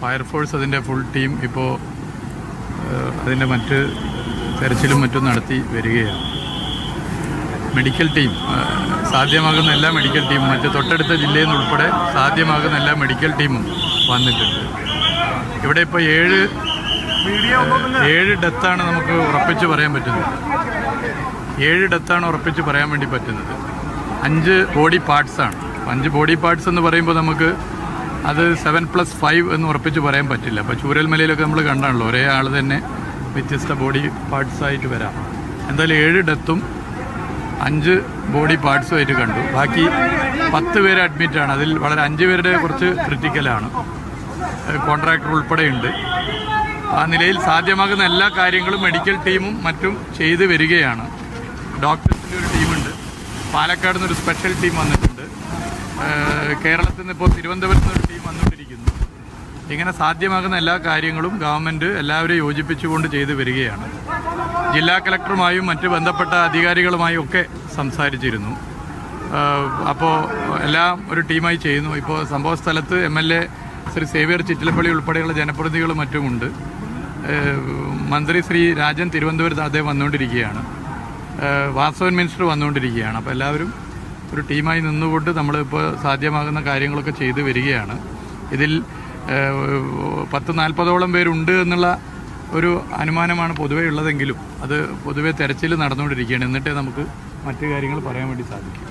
Fire force അതിൻ്റെ full team ഇപ്പോൾ അതിൻ്റെ മറ്റ് തെരച്ചിലും മറ്റും നടത്തി വരികയാണ്. മെഡിക്കൽ ടീം സാധ്യമാകുന്ന എല്ലാ മെഡിക്കൽ ടീമും മറ്റ് തൊട്ടടുത്ത ജില്ലയിൽ നിന്നുൾപ്പെടെ സാധ്യമാകുന്ന എല്ലാ മെഡിക്കൽ ടീമും വന്നിട്ടുണ്ട്. ഇവിടെ ഇപ്പോൾ ഏഴ് ഡെത്താണ് നമുക്ക് ഉറപ്പിച്ച് പറയാൻ പറ്റുന്നത്. 7 ഡെത്താണ് ഉറപ്പിച്ച് പറയാൻ വേണ്ടി പറ്റുന്നത്. 5 ബോഡി പാർട്സാണ്. 5 ബോഡി പാർട്സ് എന്ന് പറയുമ്പോൾ നമുക്ക് അത് 7+5 എന്ന് ഉറപ്പിച്ച് പറയാൻ പറ്റില്ല. അപ്പോൾ ചൂരൽമലയിലൊക്കെ നമ്മൾ കണ്ടാണല്ലോ, ഒരേ ആൾ തന്നെ വ്യത്യസ്ത ബോഡി പാർട്സായിട്ട് വരാം. എന്തായാലും 7 ഡെത്തും 5 ബോഡി പാർട്സുമായിട്ട് കണ്ടു. ബാക്കി 10 പേര് അഡ്മിറ്റാണ്. അതിൽ വളരെ 5 പേരുടെ കുറച്ച് ക്രിറ്റിക്കലാണ്. കോൺട്രാക്ടർ ഉൾപ്പെടെയുണ്ട്. ആ നിലയിൽ സാധ്യമാകുന്ന എല്ലാ കാര്യങ്ങളും മെഡിക്കൽ ടീമും മറ്റും ചെയ്ത് വരികയാണ്. ഡോക്ടേഴ്സിൻ്റെ ഒരു ടീമുണ്ട്. പാലക്കാട് നിന്നൊരു സ്പെഷ്യൽ ടീം വന്നിട്ടുണ്ട്. കേരളത്തിൽ നിന്ന് ഇപ്പോൾ തിരുവനന്തപുരത്ത് നിന്നൊരു ടീം വന്നുകൊണ്ടിരിക്കുന്നു. ഇങ്ങനെ സാധ്യമാകുന്ന എല്ലാ കാര്യങ്ങളും ഗവൺമെൻറ് എല്ലാവരെയും യോജിപ്പിച്ചുകൊണ്ട് ചെയ്ത് വരികയാണ്. ജില്ലാ കളക്ടറുമായും മറ്റ് ബന്ധപ്പെട്ട അധികാരികളുമായും ഒക്കെ സംസാരിച്ചിരുന്നു. അപ്പോൾ എല്ലാം ഒരു ടീമായി ചെയ്യുന്നു. ഇപ്പോൾ സംഭവ സ്ഥലത്ത് MLA ശ്രീ സേവ്യർ ചിറ്റിലപ്പള്ളി ഉൾപ്പെടെയുള്ള ജനപ്രതിനിധികളും മറ്റുമുണ്ട്. മന്ത്രി ശ്രീ രാജൻ തിരുവനന്തപുരത്ത് അദ്ദേഹം വന്നുകൊണ്ടിരിക്കുകയാണ്. വാസവൻ മിനിസ്റ്റർ വന്നുകൊണ്ടിരിക്കുകയാണ്. അപ്പോൾ എല്ലാവരും ഒരു ടീമായി നിന്നുകൊണ്ട് നമ്മളിപ്പോൾ സാധ്യമാകുന്ന കാര്യങ്ങളൊക്കെ ചെയ്തു വരികയാണ്. ഇതിൽ 10-40ഓളം പേരുണ്ട് എന്നുള്ള ഒരു അനുമാനമാണ് പൊതുവേ ഉള്ളതെങ്കിലും അത് പൊതുവേ തെരച്ചിൽ നടന്നുകൊണ്ടിരിക്കുകയാണ്. എന്നിട്ടേ നമുക്ക് മറ്റു കാര്യങ്ങൾ പറയാൻ വേണ്ടി സാധിക്കും.